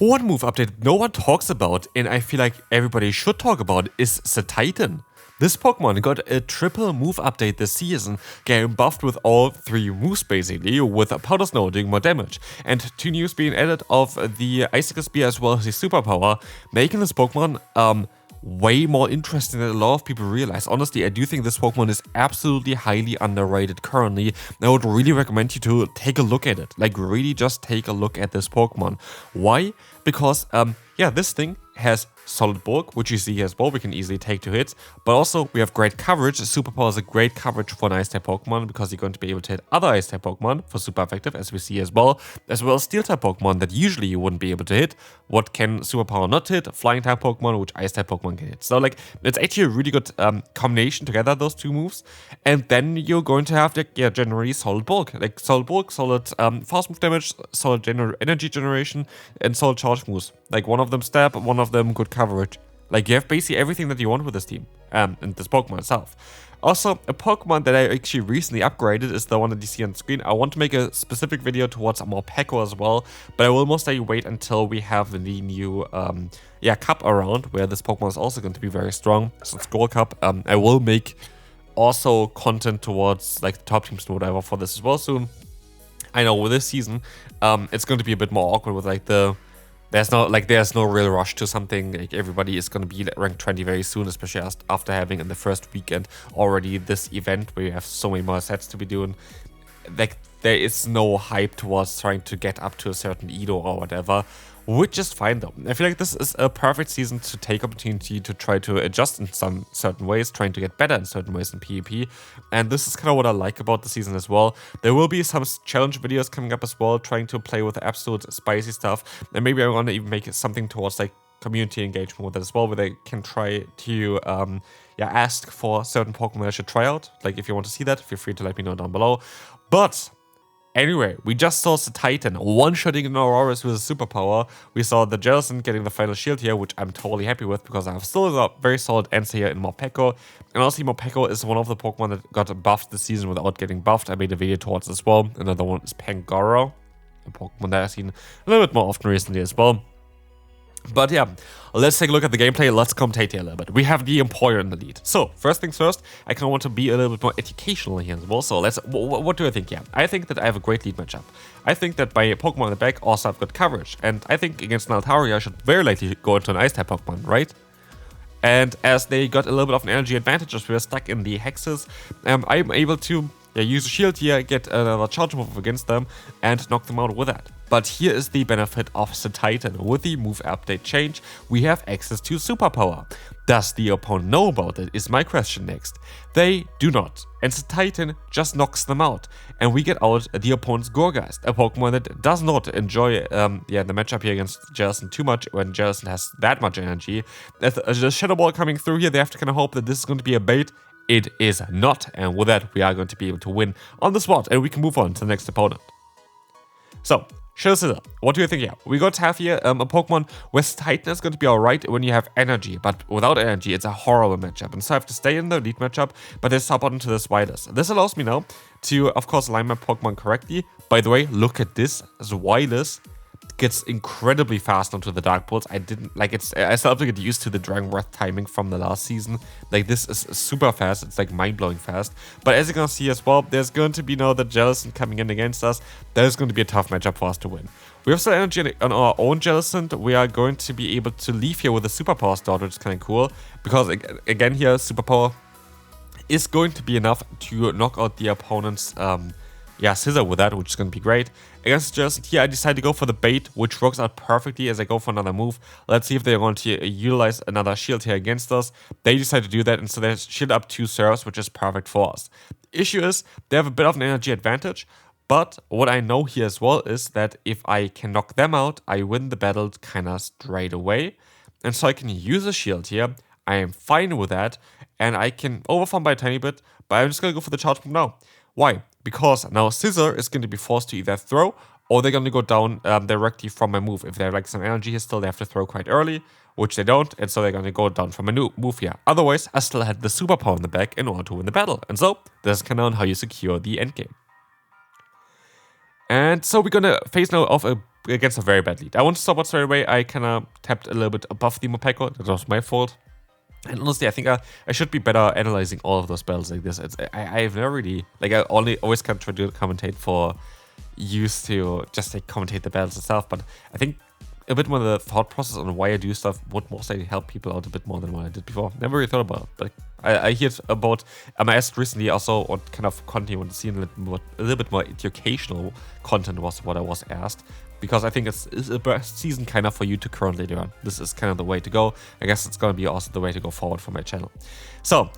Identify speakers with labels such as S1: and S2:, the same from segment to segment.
S1: One move update no one talks about, and I feel like everybody should talk about, is Cetitan. This Pokemon got a triple move update this season, getting buffed with all 3 moves basically, with Powder Snow doing more damage, and 2 news being added of the Icicle Spear as well as the Superpower, making this Pokemon way more interesting than a lot of people realize. Honestly, I do think this Pokemon is absolutely highly underrated currently. I would really recommend you to take a look at it. Like, really just take a look at this Pokemon. Why? Because, yeah, this thing has solid bulk, which you see here as well, we can easily take 2 hits, but also we have great coverage. Superpower is a great coverage for an Ice-type Pokemon because you're going to be able to hit other Ice-type Pokemon for super effective, as we see as well as Steel-type Pokemon that usually you wouldn't be able to hit. What can Superpower not hit? Flying-type Pokemon, which Ice-type Pokemon can hit. So, like, it's actually a really good combination together, those 2 moves, and then you're going to have, like, yeah, generally solid bulk. Like, solid bulk, solid fast move damage, solid energy generation, and solid charge moves. Like, one of them stab, one of them good coverage. Like, you have basically everything that you want with this team, and this Pokemon itself. Also, a Pokemon that I actually recently upgraded is the one that you see on the screen. I want to make a specific video towards Morpeko as well, but I will most likely wait until we have the new cup around, where this Pokemon is also going to be very strong. So it's Gold Cup. I will make also content towards, like, the top teams and whatever for this as well soon. I know with this season, it's going to be a bit more awkward with, like, there's no real rush to something. Like, everybody is going to be ranked 20 very soon, especially after having in the first weekend already this event where you have so many more sets to be doing. Like, there is no hype towards trying to get up to a certain Edo or whatever, which is fine though. I feel like this is a perfect season to take opportunity to try to adjust in some certain ways, trying to get better in certain ways in PvP, and this is kind of what I like about the season as well. There will be some challenge videos coming up as well, trying to play with absolute spicy stuff, and maybe I want to even make something towards, like, community engagement with it as well, where they can try to ask for certain Pokemon I should try out. Like, if you want to see that, feel free to let me know down below. But anyway, we just saw Cetitan one-shotting an Aurorus with a Superpower. We saw the Jellicent getting the final shield here, which I'm totally happy with because I have still a very solid answer here in Morpeko. And honestly, Morpeko is one of the Pokemon that got buffed this season without getting buffed. I made a video towards as well. Another one is Pangoro, a Pokemon that I've seen a little bit more often recently as well. But yeah, let's take a look at the gameplay. Let's commentate here a little bit. We have the Empoyer in the lead. So, first things first, I kind of want to be a little bit more educational here as well. So, what do I think here? I think that I have a great lead matchup. I think that my Pokemon in the back also have good coverage. And I think against an Altari, I should very likely go into an Ice-type Pokemon, right? And as they got a little bit of an energy advantage as we were stuck in the Hexes, I'm able to use a shield here, get another charge move against them, and knock them out with that. But here is the benefit of Cetitan. With the move update change, we have access to Superpower. Does the opponent know about it, is my question next. They do not, and Cetitan just knocks them out, and we get out the opponent's Gourgeist, a Pokemon that does not enjoy the matchup here against Jellicent too much when Jellicent has that much energy. The Shadow Ball coming through here, they have to kind of hope that this is going to be a bait. It is not, and with that, we are going to be able to win on the spot, and we can move on to the next opponent. So, Shadow Scissor, what do you think here? We got to have here a Pokemon where Cetitan is going to be alright when you have energy, but without energy, it's a horrible matchup. And so I have to stay in the lead matchup, but they sub on to this Wireless. This allows me now to, of course, align my Pokemon correctly. By the way, look at this. As Wireless gets incredibly fast onto the Dark Pulse. I still have to get used to the Dragon Breath timing from the last season. Like, this is super fast. It's like mind-blowing fast. But as you can see as well, there's going to be now the Jellicent coming in against us. That is going to be a tough matchup for us to win. We have still energy on our own Jellicent. We are going to be able to leave here with a Superpower start, which is kind of cool. Because, again, here, Superpower is going to be enough to knock out the opponent's Scissor with that, which is going to be great. Against Jellicent here, I decided to go for the bait, which works out perfectly as I go for another move. Let's see if they're going to utilize another shield here against us. They decide to do that, and so they shield up 2 serves, which is perfect for us. The issue is, they have a bit of an energy advantage, but what I know here as well is that if I can knock them out, I win the battle kind of straight away. And so I can use a shield here. I am fine with that, and I can overfarm by a tiny bit, but I'm just going to go for the charge move now. Why? Because now Scissor is going to be forced to either throw, or they're going to go down directly from my move. If they have like some energy here still, they have to throw quite early, which they don't, and so they're going to go down from a new move here. Otherwise, I still had the Superpower in the back in order to win the battle. And so, this is kind of how you secure the endgame. And so we're going to face now off against a very bad lead. I want to stop it straight away. I kind of tapped a little bit above the Morpeko. That was my fault. And honestly, I think I should be better analyzing all of those battles like this. I've never really, like, I always kind of try to commentate for used to just like commentate the battles itself. But I think a bit more the thought process on why I do stuff would most likely help people out a bit more than what I did before. Never really thought about it, but I heard about, I asked recently also what kind of content you want to see, and a little bit more educational content was what I was asked. Because I think it's a best season kind of for you to currently learn. This is kind of the way to go. I guess it's going to be also the way to go forward for my channel. So,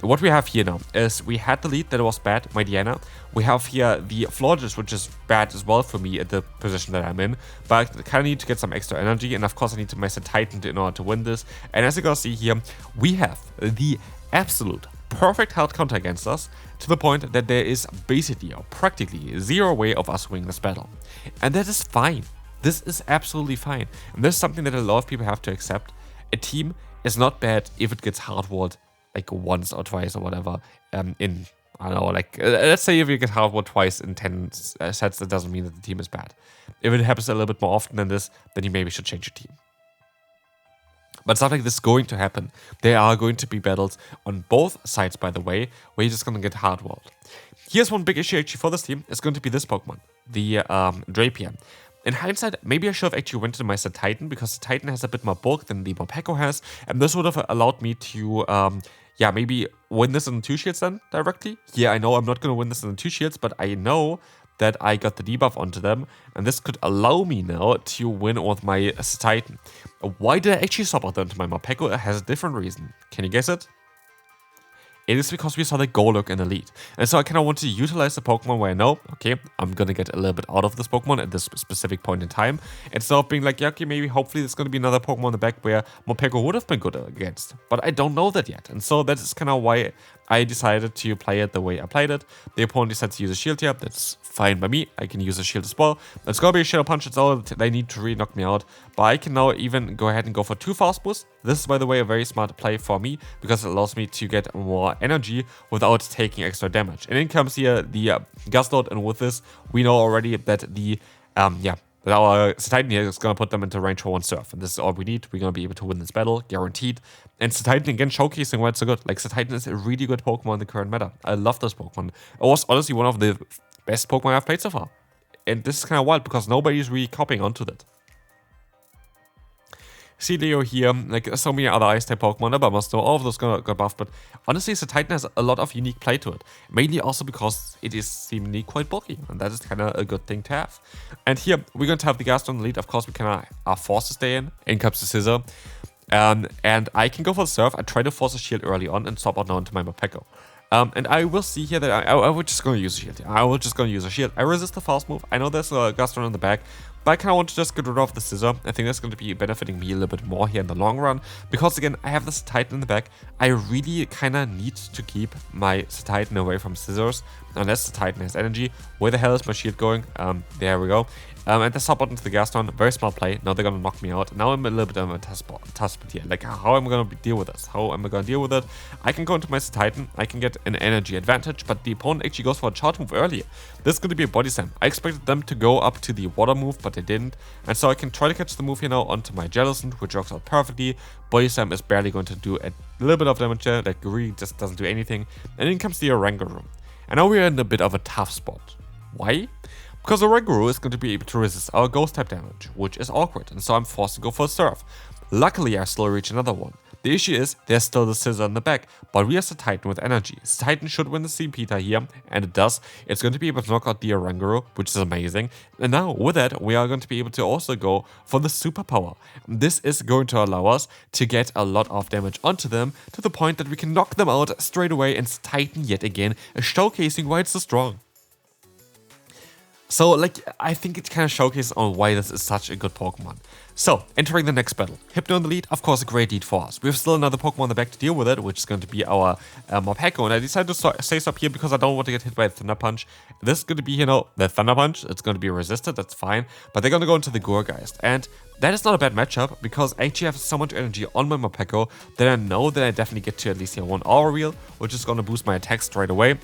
S1: what we have here now is we had the lead that was bad, my Diana. We have here the Florges, which is bad as well for me at the position that I'm in. But I kind of need to get some extra energy. And of course, I need to mess a Titan in order to win this. And as you can see here, we have the absolute perfect health counter against us, to the point that there is basically or practically zero way of us winning this battle. And that is fine. This is absolutely fine. And this is something that a lot of people have to accept. A team is not bad if it gets hardwalled like once or twice or whatever in, I don't know, like, let's say if you get hardwalled twice in 10 sets, that doesn't mean that the team is bad. If it happens a little bit more often than this, then you maybe should change your team. But stuff like this is going to happen. There are going to be battles on both sides, by the way, where you're just going to get hardwalled. Here's one big issue actually for this team. It's going to be this Pokemon, the Drapion. In hindsight, maybe I should have actually went to my Cetitan, because the Titan has a bit more bulk than the Morpeko has, and this would have allowed me to, yeah, maybe win this in 2 shields then, directly. Yeah, I know I'm not going to win this in 2 shields, but I know that I got the debuff onto them, and this could allow me now to win with my Cetitan. Why did I actually swap out into my Morpeko? It has a different reason. Can you guess it? It is because we saw the Golurk in the lead. And so I kind of want to utilize the Pokemon where I know, okay, I'm going to get a little bit out of this Pokemon at this specific point in time. Instead of being like, yeah, okay, maybe hopefully there's going to be another Pokemon in the back where Morpeko would have been good against. But I don't know that yet. And so that is kind of why I decided to play it the way I played it. The opponent decided to use a shield here. That's fine by me. I can use a shield as well. It's going to be a Shadow Punch. It's all they need to really knock me out. But I can now even go ahead and go for 2 fast boosts. This is, by the way, a very smart play for me, because it allows me to get more energy without taking extra damage. And in comes here the Gust Load, and with this, we know already that the, that our Cetitan here is going to put them into range for 1 Surf. And this is all we need. We're going to be able to win this battle, guaranteed. And Cetitan, again, showcasing why it's so good. Like, Cetitan is a really good Pokemon in the current meta. I love this Pokemon. It was honestly one of the best Pokemon I've played so far. And this is kind of wild, because nobody's really copying onto that. Leo here, like so many other Ice-type Pokemon, Abamasno, all of those got buffed, but honestly, Cetitan has a lot of unique play to it. Mainly also because it is seemingly quite bulky, and that is kind of a good thing to have. And here, we're going to have the Gast on the lead. Of course, we kind of are forced to stay in. In comes the Scissor. And I can go for the Surf. I try to force a shield early on and swap out now into my Morpeko. And I will see here that I was just going to use a shield. I was just going to use a shield. I resist the fast move. I know there's a Gastron in the back, but I kind of want to just get rid of the Scissor. I think that's going to be benefiting me a little bit more here in the long run, because again, I have this Titan in the back. I really kind of need to keep my Titan away from Scissors, unless the Titan has energy. Where the hell is my shield going? There we go. And the swap out into the Gaston, very smart play. Now they're going to knock me out. Now I'm a little bit of a tough spot here. Like, how am I going to deal with this? How am I going to deal with it? I can go into my Titan. I can get an energy advantage, but the opponent actually goes for a charge move earlier. This is going to be a body slam. I expected them to go up to the water move, but they didn't. And so I can try to catch the move here now onto my Jellicent, which works out perfectly. Body slam is barely going to do a little bit of damage there. Like, really just doesn't do anything. And in comes the Oranguru. And now we're in a bit of a tough spot. Why? Because Oranguru is going to be able to resist our Ghost type damage, which is awkward, and so I'm forced to go for a Surf. Luckily, I still reach another one. The issue is, there's still the Scissor in the back, but we have the Titan with energy. Titan should win the Pitta here, and it does. It's going to be able to knock out the Oranguru, which is amazing. And now, with that, we are going to be able to also go for the Superpower. This is going to allow us to get a lot of damage onto them, to the point that we can knock them out straight away, and Titan yet again, showcasing why it's so strong. So, like, I think it kind of showcases on why this is such a good Pokemon. So, entering the next battle. Hypno in the lead, of course, a great lead for us. We have still another Pokemon in the back to deal with it, which is going to be our Morpeko. And I decided to stay up here because I don't want to get hit by a Thunder Punch. This is going to be, you know, the Thunder Punch. It's going to be resisted, that's fine. But they're going to go into the Gourgeist. And that is not a bad matchup, because I actually have so much energy on my Morpeko that I know that I definitely get to at least here one Aura Wheel, which is going to boost my attack straight away.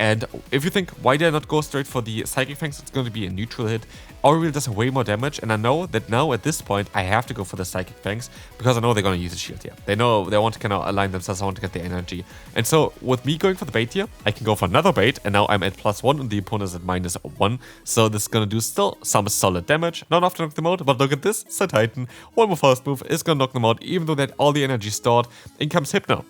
S1: And if you think, why did I not go straight for the Psychic Fangs, it's going to be a neutral hit. Aurelial does way more damage, and I know that now at this point I have to go for the Psychic Fangs because I know they're going to use a shield here. They know they want to kind of align themselves, I want to get the energy. And so with me going for the bait here, I can go for another bait, and now I'm at +1 and the opponent is at -1. So this is going to do still some solid damage. Not enough to knock them out, but look at this, Cetitan. One more fast move is going to knock them out, even though they had all the energy stored. In comes Hypno.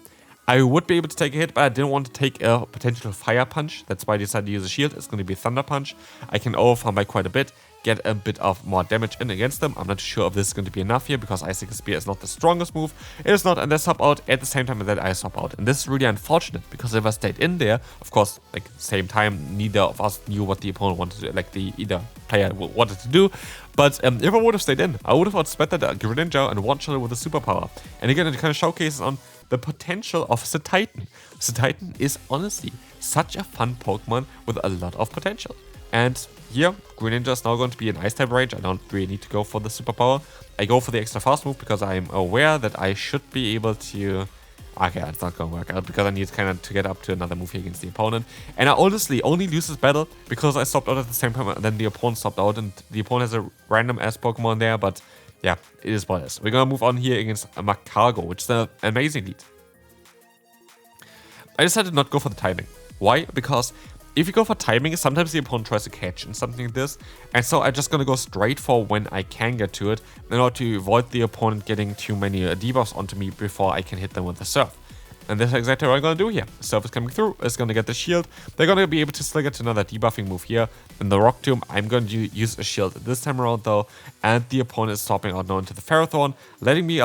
S1: I would be able to take a hit, but I didn't want to take a potential Fire Punch. That's why I decided to use a shield. It's going to be Thunder Punch. I can overfarm by quite a bit, get a bit of more damage in against them. I'm not sure if this is going to be enough here, because Icicle Spear is not the strongest move. It is not, and they swap out at the same time that I swap out. And this is really unfortunate, because if I stayed in there, of course, like, same time, neither of us knew what the opponent wanted to do, like, either player wanted to do. But if I would have stayed in, I would have outspent that Greninja and one-shot with a superpower. And again, it kind of showcases on the potential of Cetitan. Cetitan is honestly such a fun Pokemon with a lot of potential. And here, Greninja is now going to be in Ice-type range. I don't really need to go for the superpower. I go for the extra fast move because I'm aware that I should be able to... Okay, it's not going to work out because I need kind of to get up to another move here against the opponent. And I honestly only lose this battle because I stopped out at the same time and then the opponent stopped out, and the opponent has a random ass Pokemon there, but yeah, it is what it is. We're going to move on here against a Mangano, which is an amazing lead. I decided not to go for the timing. Why? Because if you go for timing, sometimes the opponent tries to catch in something like this, and so I'm just going to go straight for when I can get to it in order to avoid the opponent getting too many debuffs onto me before I can hit them with the Surf. And that's exactly what I'm going to do here. Surf is coming through, it's going to get the shield. They're going to be able to still get to another debuffing move here. In the Rock Tomb, I'm going to use a shield this time around though, and the opponent is swapping out now into the Ferrothorn, letting me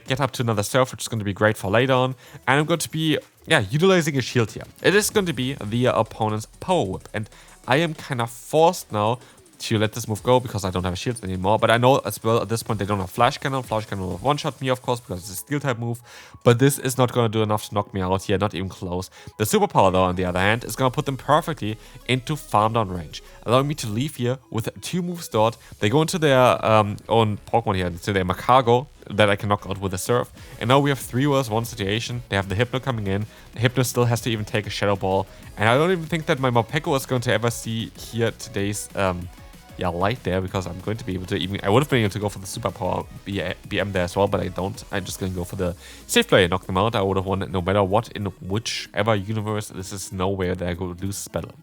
S1: get up to another Surf, which is going to be great for later on. And I'm going to be, utilizing a shield here. It is going to be the opponent's Power Whip, and I am kind of forced now to let this move go because I don't have a shield anymore. But I know as well at this point they don't have Flash Cannon. Flash Cannon will one-shot me, of course, because it's a Steel type move. But this is not going to do enough to knock me out here, not even close. The Superpower, though, on the other hand, is going to put them perfectly into farm down range, allowing me to leave here with 2 moves stored. They go into their own Pokemon here, to their Mangano, that I can knock out with a Surf. And now we have 3 vs 1 situation. They have the Hypno coming in. The Hypno still has to even take a Shadow Ball. And I don't even think that my Morpeko is going to ever see here today's light there, because I'm going to be able to I would have been able to go for the Superpower BM there as well, but I don't. I'm just going to go for the safe play and knock them out. I would have won it no matter what in whichever universe. This is nowhere that I go lose this battle.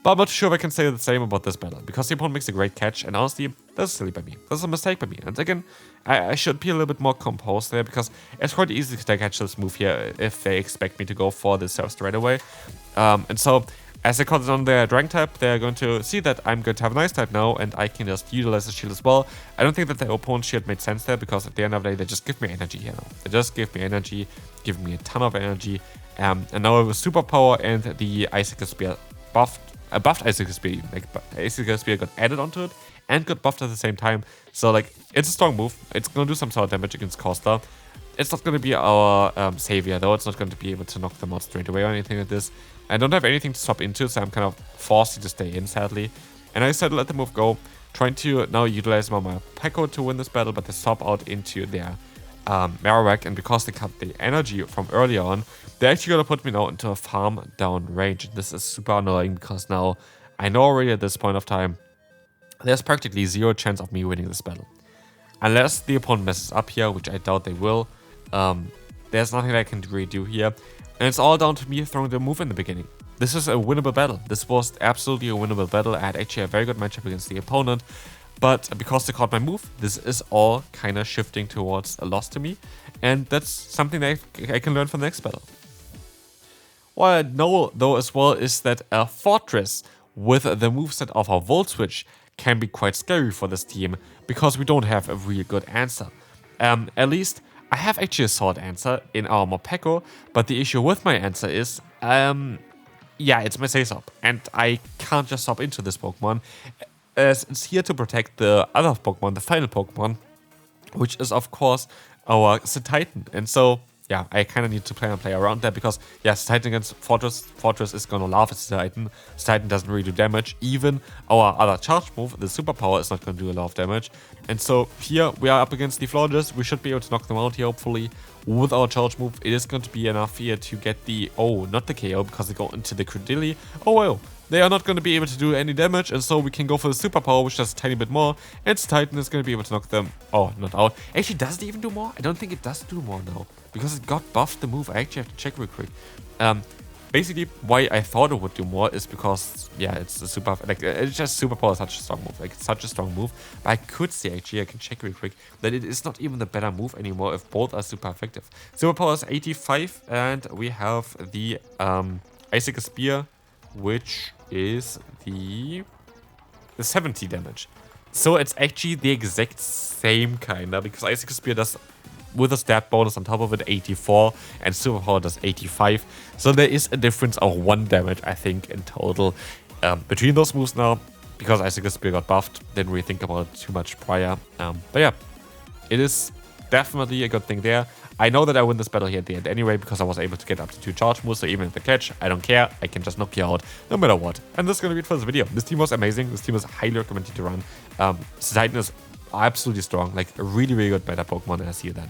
S1: But I'm not sure if I can say the same about this battle, because the opponent makes a great catch, and honestly, that's silly by me. That's a mistake by me. And again, I should be a little bit more composed there, because it's quite easy to catch this move here if they expect me to go for the Surf straight away. And so, as they call it on their Dragon type, they're going to see that I'm going to have an Ice type now, and I can just utilize the shield as well. I don't think that the opponent's shield made sense there, because at the end of the day, they just give me energy here now. They just give me energy, give me a ton of energy. And now with Superpower and the Icicle Spear buffed Icicle Spear, like Icicle Spear got added onto it and got buffed at the same time. So like, it's a strong move. It's going to do some sort of damage against Costa. It's not going to be our savior though. It's not going to be able to knock them out straight away or anything like this. I don't have anything to swap into, so I'm kind of forced to stay in, sadly. And I decided to let the move go, trying to now utilize my Morpeko to win this battle, but they swap out into their Marowak, and because they cut the energy from earlier on, they're actually going to put me now into a farm down range. This is super annoying, because now I know already at this point of time, there's practically 0 chance of me winning this battle. Unless the opponent messes up here, which I doubt they will, there's nothing that I can really do here. And it's all down to me throwing the move in the beginning. This is a winnable battle. This was absolutely a winnable battle. I had actually a very good matchup against the opponent. But because they caught my move, this is all kind of shifting towards a loss to me. And that's something that I can learn from the next battle. What I know, though, as well, is that a Fortress with the moveset of a Volt Switch can be quite scary for this team, because we don't have a real good answer. At least, I have actually a Sword answer in our Morpeko, but the issue with my answer is, it's my Say-Swap, and I can't just swap into this Pokemon, as it's here to protect the other Pokemon, the final Pokemon, which is, of course, our Cetitan. And so, yeah, I kind of need to play around that because, yeah, Cetitan against Fortress. Fortress is gonna laugh at Cetitan. Cetitan doesn't really do damage. Even our other charge move, the superpower, is not gonna do a lot of damage. And so here we are up against the Florges. We should be able to knock them out here, hopefully. With our charge move, it is going to be enough here to get the, oh, not the KO, because they go into the Credilli. Oh well, they are not going to be able to do any damage, and so we can go for the superpower, which does a tiny bit more, and Titan is going to be able to knock them, oh, not out. Actually, does it even do more? I don't think it does do more now, because it got buffed the move. I actually have to check real quick. Basically, why I thought it would do more is because, yeah, it's a super, like, it's just superpower is such a strong move, like, it's such a strong move. But I could say, actually, I can check real quick, that it is not even the better move anymore if both are super effective. Superpower is 85, and we have the Icicle Spear, which is the 70 damage. So it's actually the exact same kinda, because Icicle Spear does, with a stat bonus on top of it, 84, and Superpower does 85. So there is a difference of 1 damage, I think, in total between those moves now, because Icicle Spear got buffed. Didn't really think about it too much prior. But yeah, it is definitely a good thing there. I know that I win this battle here at the end anyway, because I was able to get up to 2 charge moves, so even if they catch, I don't care. I can just knock you out no matter what. And this is going to be it for this video. This team was amazing. This team is highly recommended to run. Cetitan is absolutely strong, like a really, really good meta Pokemon, and I see you then.